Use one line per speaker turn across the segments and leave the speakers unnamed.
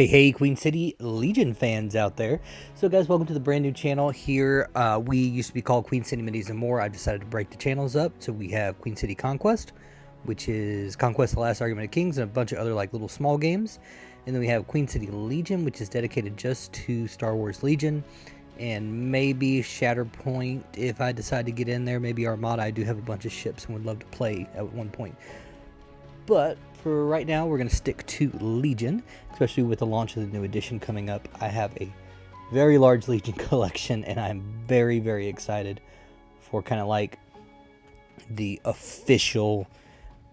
Hey, Queen City Legion fans out there. So guys, welcome to the brand new channel here. We used to be called Queen City Minis and More. I've decided to break the channels up. So we have Queen City Conquest, which is Conquest: The Last Argument of Kings, and a bunch of other like little small games. And then we have Queen City Legion, which is dedicated just to Star Wars Legion. And maybe Shatterpoint if I decide to get in there. Maybe Armada. I do have a bunch of ships and would love to play at one point. But for right now, we're going to stick to Legion, especially with the launch of the new edition coming up. I have a very large Legion collection, and I'm very, very excited for kind of like the official.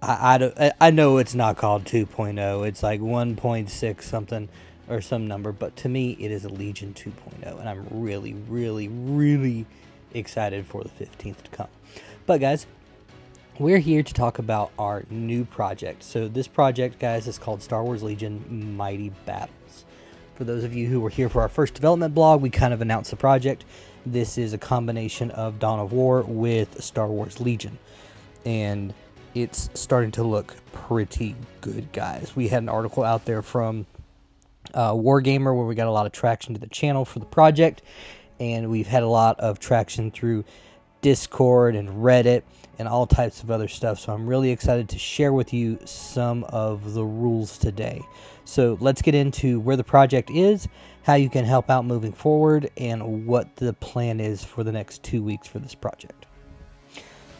I know it's not called 2.0. It's like 1.6 something or some number, but to me, it is a Legion 2.0, and I'm really, really, really excited for the 15th to come. But guys, we're here to talk about our new project. So this project, guys, is called Star Wars Legion Mighty Battles. For those of you who were here for our first development blog, we kind of announced the project. This is a combination of Dawn of War with Star Wars Legion. And it's starting to look pretty good, guys. We had an article out there from Wargamer where we got a lot of traction to the channel for the project. And we've had a lot of traction through Discord and Reddit and all types of other stuff. So I'm really excited to share with you some of the rules today. So let's get into where the project is, how you can help out moving forward, and what the plan is for the next 2 weeks for this project.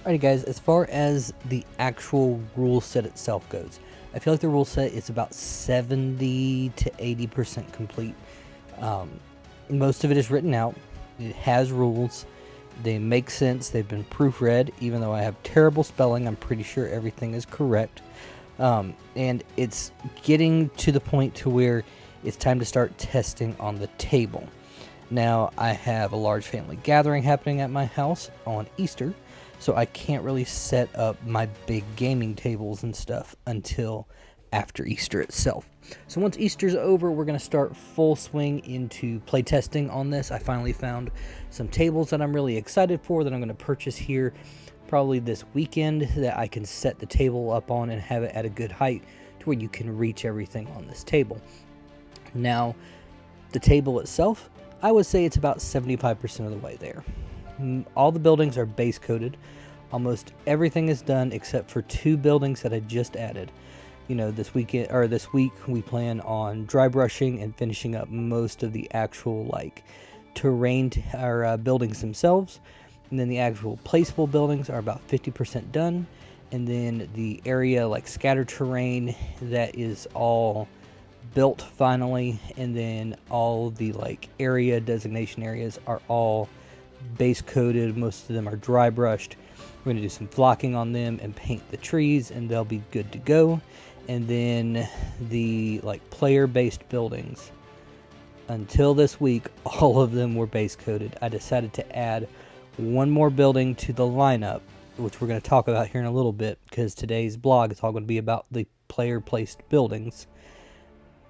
Alrighty guys, as far as the actual rule set itself goes, I feel like the rule set is about 70 to 80% complete. Most of it is written out. It has rules. They make sense. They've been proofread. Even though I have terrible spelling, I'm pretty sure everything is correct. And it's getting to the point to where it's time to start testing on the table. Now, I have a large family gathering happening at my house on Easter, so I can't really set up my big gaming tables and stuff until after Easter itself. So once Easter's over, we're going to start full swing into playtesting on this. I finally found some tables that I'm really excited for that I'm going to purchase here probably this weekend that I can set the table up on and have it at a good height to where you can reach everything on this table. Now, the table itself, I would say it's about 75% of the way there. All the buildings are base coated. Almost everything is done except for 2 buildings that I just added. You know, this week we plan on dry brushing and finishing up most of the actual like terrain or buildings themselves, and then the actual placeable buildings are about 50% done, and then the area like scatter terrain, that is all built finally, and then all the like area designation areas are all base coated. Most of them are dry brushed. We're going to do some flocking on them and paint the trees, and they'll be good to go. And then the like player-based buildings, until this week, all of them were base coated. I decided to add one more building to the lineup, which we're going to talk about here in a little bit, because today's blog is all going to be about the player-placed buildings.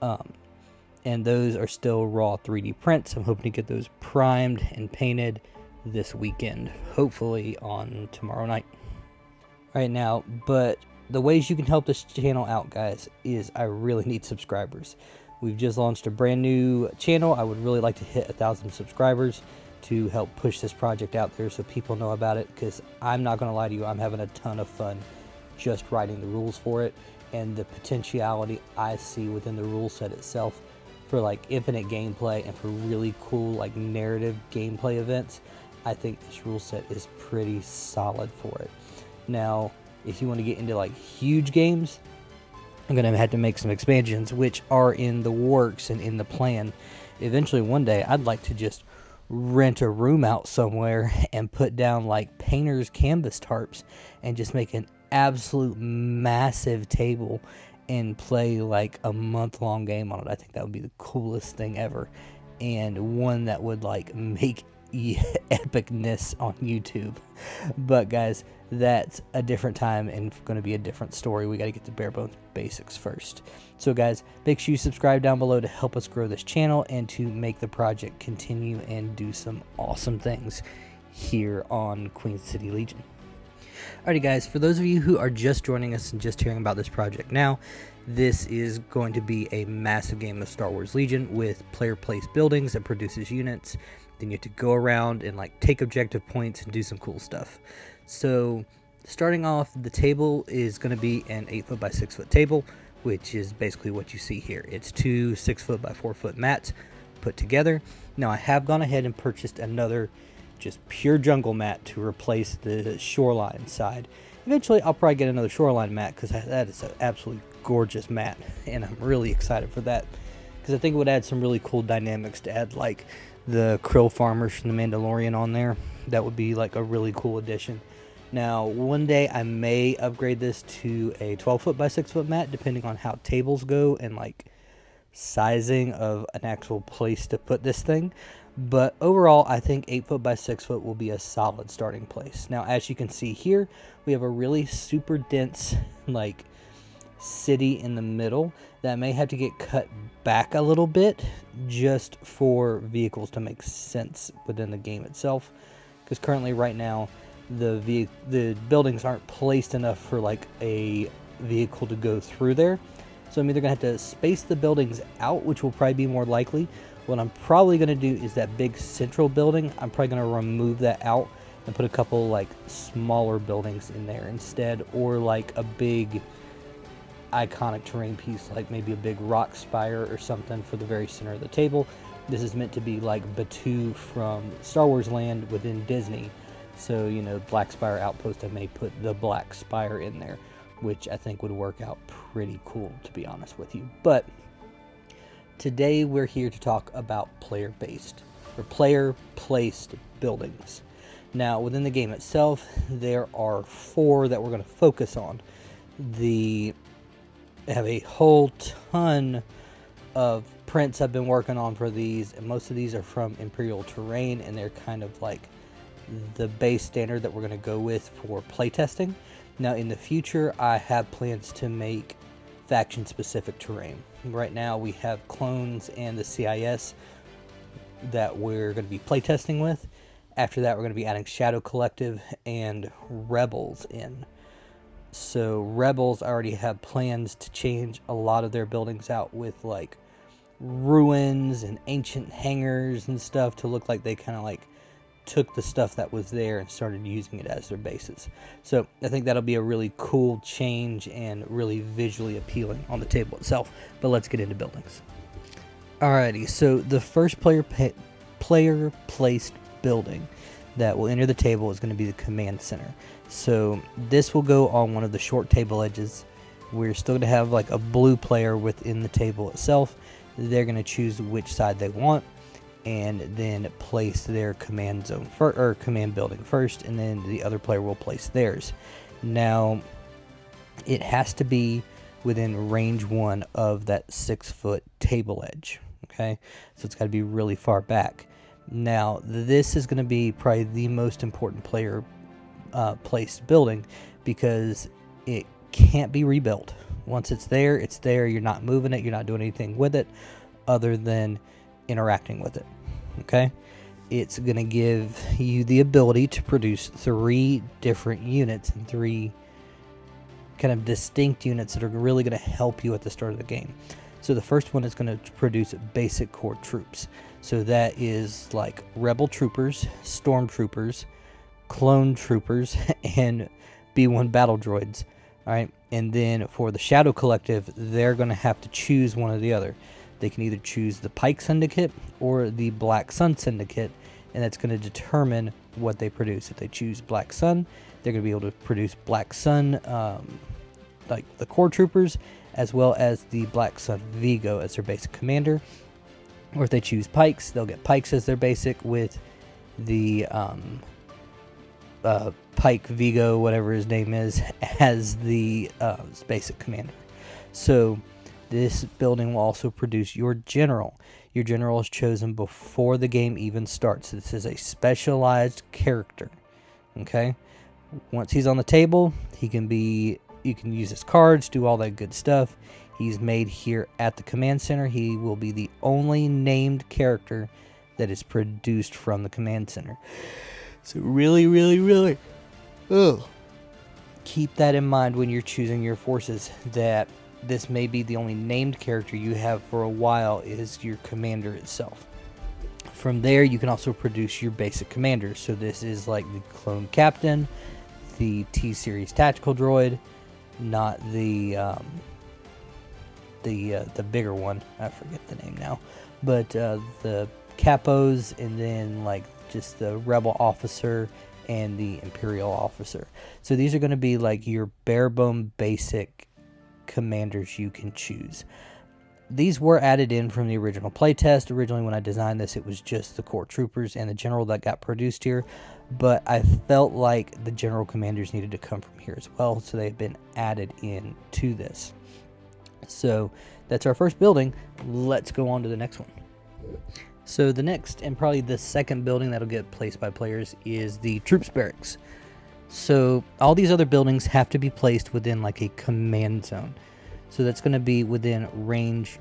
And those are still raw 3D prints. I'm hoping to get those primed and painted this weekend, hopefully on tomorrow night. Right now, but the ways you can help this channel out, guys, is I really need subscribers. We've just launched a brand new channel. I would really like to hit 1,000 subscribers to help push this project out there so people know about it, because I'm not going to lie to you, I'm having a ton of fun just writing the rules for it, and the potentiality I see within the rule set itself for like infinite gameplay and for really cool like narrative gameplay events. I think this rule set is pretty solid for it. Now, if you want to get into like huge games, I'm going to have to make some expansions, which are in the works and in the plan. Eventually, one day, I'd like to just rent a room out somewhere and put down like painter's canvas tarps and just make an absolute massive table and play like a month-long game on it. I think that would be the coolest thing ever, and one that would like make epicness on YouTube. But guys, that's a different time and going to be a different story. We got to get the bare bones basics first. So guys, make sure you subscribe down below to help us grow this channel and to make the project continue and do some awesome things here on Queen City Legion. Alrighty guys, for those of you who are just joining us and just hearing about this project now, This is going to be a massive game of Star Wars Legion with player placed buildings that produces units. Then you have to go around and like take objective points and do some cool stuff. So starting off, the table is going to be an 8 foot by 6 foot table, which is basically what you see here. It's 2 6 foot by 4 foot mats put together. Now I have gone ahead and purchased another just pure jungle mat to replace the shoreline side. Eventually I'll probably get another shoreline mat because that is an absolutely gorgeous mat, and I'm really excited for that because I think it would add some really cool dynamics to add like the krill farmers from the Mandalorian on there. That would be like a really cool addition. Now one day I may upgrade this to a 12 foot by 6 foot mat depending on how tables go and like sizing of an actual place to put this thing. But overall, I think 8 foot by 6 foot will be a solid starting place. Now, as you can see here, we have a really super dense, like, city in the middle that may have to get cut back a little bit just for vehicles to make sense within the game itself. Because currently, right now, the buildings aren't placed enough for, like, a vehicle to go through there. So I'm either going to have to space the buildings out, which will probably be more likely. What I'm probably going to do is that big central building, I'm probably going to remove that out and put a couple like smaller buildings in there instead, or like a big iconic terrain piece, like maybe a big rock spire or something for the very center of the table. This is meant to be like Batuu from Star Wars Land within Disney. So, you know, Black Spire Outpost, I may put the Black Spire in there, which I think would work out pretty cool, to be honest with you. But today we're here to talk about player-based or player-placed buildings. Now, within the game itself, there are 4 that we're going to focus on. They have a whole ton of prints I've been working on for these, and most of these are from Imperial Terrain, and they're kind of like the base standard that we're going to go with for playtesting. Now, in the future, I have plans to make faction-specific terrain. Right now, we have clones and the CIS that we're going to be playtesting with. After that, we're going to be adding Shadow Collective and Rebels in. So, Rebels already have plans to change a lot of their buildings out with, like, ruins and ancient hangars and stuff to look like they kind of, like, took the stuff that was there and started using it as their bases. So I think that'll be a really cool change and really visually appealing on the table itself. But let's get into buildings. Alrighty, so the first player placed building that will enter the table is going to be the command center. So this will go on one of the short table edges. We're still going to have like a blue player within the table itself. They're going to choose which side they want, and then place their command zone or command building first, and then the other player will place theirs. Now, it has to be within range 1 of that 6 foot table edge. Okay, so it's got to be really far back. Now, this is going to be probably the most important player placed building because it can't be rebuilt. Once it's there, it's there. You're not moving it. You're not doing anything with it other than interacting with it. Okay, it's going to give you the ability to produce 3 different units and 3 kind of distinct units that are really going to help you at the start of the game. So the first one is going to produce basic core troops. So that is like rebel troopers, stormtroopers, clone troopers, and B1 battle droids. All right, and then for the Shadow Collective, they're going to have to choose one or the other. They can either choose the Pike Syndicate or the Black Sun Syndicate, and that's going to determine what they produce. If they choose Black Sun, they're going to be able to produce Black Sun, like the core troopers, as well as the Black Sun Vigo as their basic commander. Or if they choose Pikes, they'll get Pikes as their basic with the Pike Vigo, whatever his name is, as the basic commander. So this building will also produce your general. Your general is chosen before the game even starts. This is a specialized character. Okay? Once he's on the table, you can use his cards, do all that good stuff. He's made here at the command center. He will be the only named character that is produced from the command center. So really, keep that in mind when you're choosing your forces, that this may be the only named character you have for a while, is your commander itself. From there, you can also produce your basic commanders. So this is like the clone captain, the T-Series tactical droid, not the bigger one. I forget the name now, but the capos, and then like just the rebel officer and the imperial officer. So these are going to be like your bare bone basic commanders you can choose. These were added in from the original playtest. Originally, when I designed this, it was just the core troopers and the general that got produced here, but I felt like the general commanders needed to come from here as well, so they've been added in to this. So that's our first building. Let's go on to the next one. So the next, and probably the second building that'll get placed by players, is the troops barracks. So all these other buildings have to be placed within like a command zone. So that's going to be within range.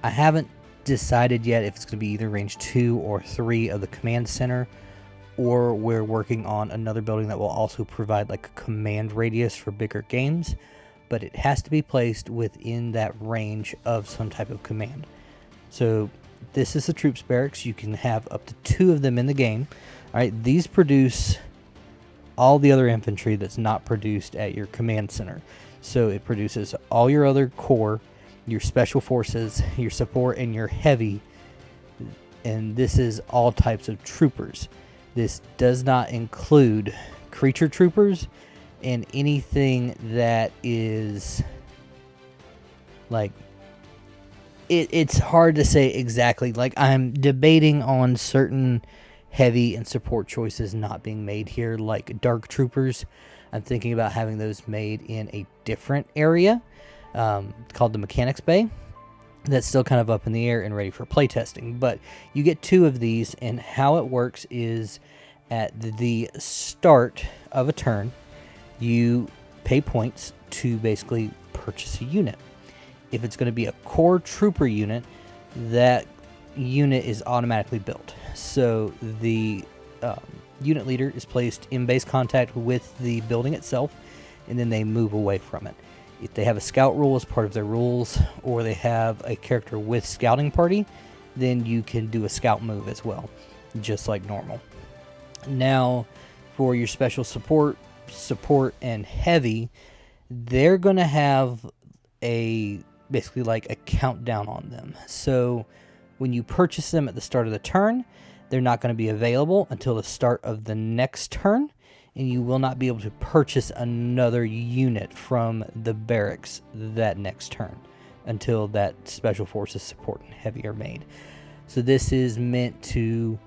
I haven't decided yet if it's going to be either range 2 or 3 of the command center, or we're working on another building that will also provide like a command radius for bigger games, but it has to be placed within that range of some type of command. So this is the troops barracks. You can have up to 2 of them in the game. All right, these produce all the other infantry that's not produced at your command center. So it produces all your other core, your special forces, your support, and your heavy. And this is all types of troopers. This does not include creature troopers and anything that is like, it's hard to say exactly. Like, I'm debating on certain heavy and support choices not being made here, like dark troopers. I'm thinking about having those made in a different area called the Mechanics Bay. That's still kind of up in the air and ready for playtesting. But you get 2 of these, and how it works is at the start of a turn, you pay points to basically purchase a unit. If it's going to be a core trooper unit, that unit is automatically built. So the unit leader is placed in base contact with the building itself, and then they move away from it. If they have a scout rule as part of their rules, or they have a character with scouting party, then you can do a scout move as well, just like normal. Now, for your special support, and heavy, they're going to have basically like a countdown on them. So when you purchase them at the start of the turn, they're not going to be available until the start of the next turn, and you will not be able to purchase another unit from the barracks that next turn until that special forces support and heavy are made. So this is meant to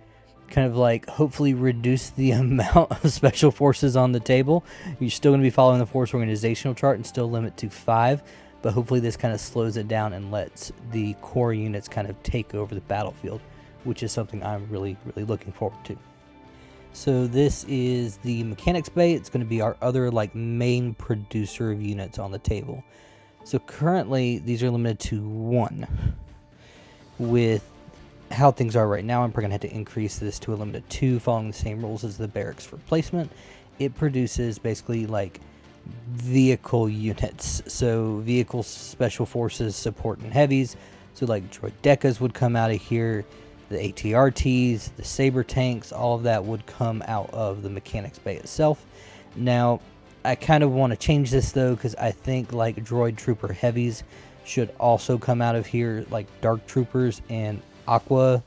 kind of like hopefully reduce the amount of special forces on the table. You're still going to be following the force organizational chart and still limit to 5, but hopefully this kind of slows it down and lets the core units kind of take over the battlefield, which is something I'm really, really looking forward to. So this is the Mechanics Bay. It's going to be our other like main producer of units on the table. So currently these are limited to 1. With how things are right now, I'm probably going to have to increase this to a limited 2, following the same rules as the barracks for placement. It produces basically like vehicle units. So vehicle special forces, support, and heavies. So like droidecas would come out of here. The ATRTs, the saber tanks, all of that would come out of the Mechanics Bay itself. Now, I kind of want to change this though, because I think like droid trooper heavies should also come out of here, like dark troopers and aqua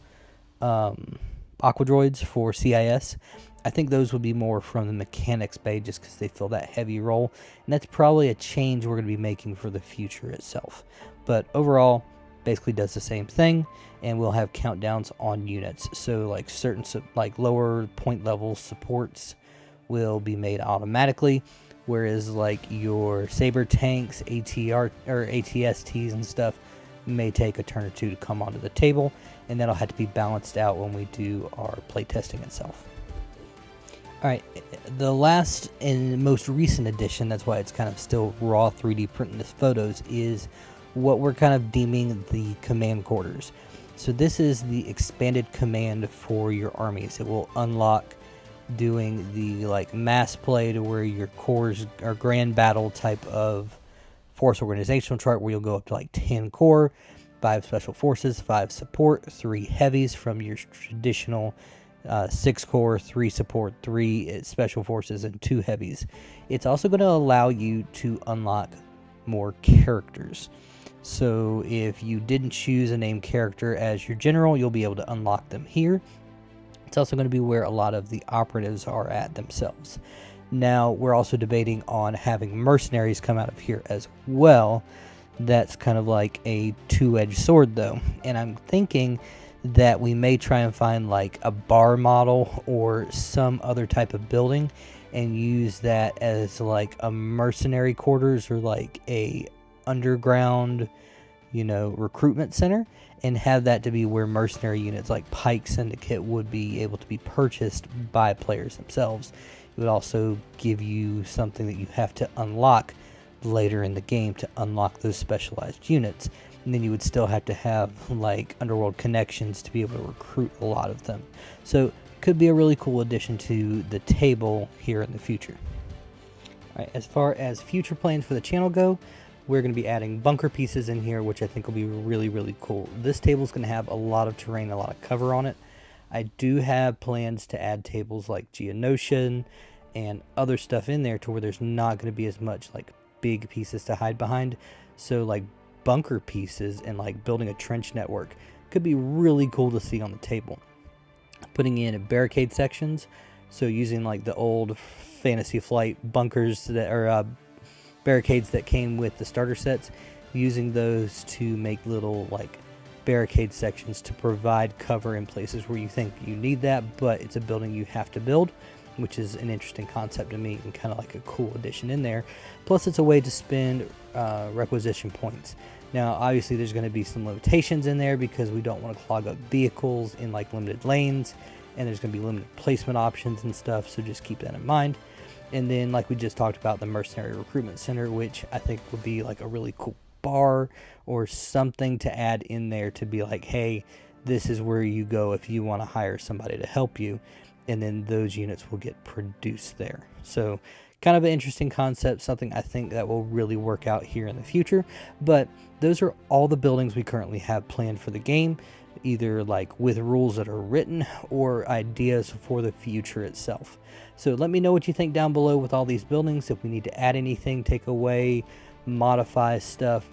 droids for CIS. I think those would be more from the Mechanics Bay just because they fill that heavy role, and that's probably a change we're going to be making for the future itself. But overall, basically does the same thing, and we'll have countdowns on units. So like certain like lower point level supports will be made automatically, whereas like your saber tanks, ATR or ATSTs and stuff may take a turn or 2 to come onto the table, and that'll have to be balanced out when we do our playtesting itself. Alright, the last and most recent addition, that's why it's kind of still raw 3D printing this photos, is what we're kind of deeming the command quarters. So this is the expanded command for your armies. It will unlock doing the like mass play to where your cores are grand battle type of force organizational chart where you'll go up to like 10 core, 5 special forces, 5 support, 3 heavies from your traditional 6 core, 3 support, 3 special forces, and 2 heavies. It's also going to allow you to unlock more characters. So if you didn't choose a named character as your general, you'll be able to unlock them here. It's also going to be where a lot of the operatives are at themselves. Now, we're also debating on having mercenaries come out of here as well. That's kind of like a two-edged sword, though. And I'm thinking that we may try and find like a bar model or some other type of building and use that as like a mercenary quarters or like a underground, recruitment center, and have that to be where mercenary units like Pike Syndicate would be able to be purchased by players themselves. It would also give you something that you have to unlock later in the game to unlock those specialized units. And then you would still have to have like underworld connections to be able to recruit a lot of them. So could be a really cool addition to the table here in the future. All right, as far as future plans for the channel go, we're going to be adding bunker pieces in here, which I think will be really, really cool. This table is going to have a lot of terrain, a lot of cover on it. I do have plans to add tables like Geonosian and other stuff in there to where there's not going to be as much like big pieces to hide behind. So like bunker pieces and like building a trench network could be really cool to see on the table. Putting in barricade sections, so using like the old Fantasy Flight bunkers that are barricades that came with the starter sets, using those to make little like barricade sections to provide cover in places where you think you need that, but it's a building you have to build, which is an interesting concept to me and kind of like a cool addition in there. Plus it's a way to spend requisition points. Now obviously there's going to be some limitations in there because we don't want to clog up vehicles in like limited lanes, and there's going to be limited placement options and stuff, so just keep that in mind. And then like we just talked about, the Mercenary Recruitment Center, which I think would be like a really cool bar or something to add in there to be like, hey, this is where you go if you want to hire somebody to help you. And then those units will get produced there. So kind of an interesting concept, something I think that will really work out here in the future. But those are all the buildings we currently have planned for the game, either like with rules that are written or ideas for the future itself. So let me know what you think down below with all these buildings. If we need to add anything, take away, modify stuff,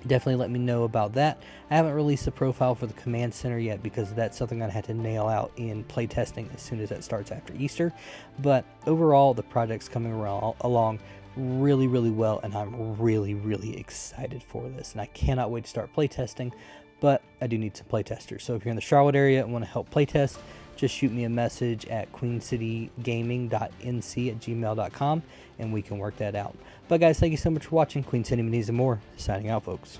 definitely let me know about that. I haven't released a profile for the command center yet because that's something I had to nail out in playtesting as soon as that starts after Easter. But overall, the project's coming along really, really well, and I'm really, really excited for this, and I cannot wait to start playtesting. But I do need some playtesters, so if you're in the Charlotte area and want to help playtest, just shoot me a message at queencitygaming.nc@gmail.com and we can work that out. But guys, thank you so much for watching. Queen City Minis and more, signing out, folks.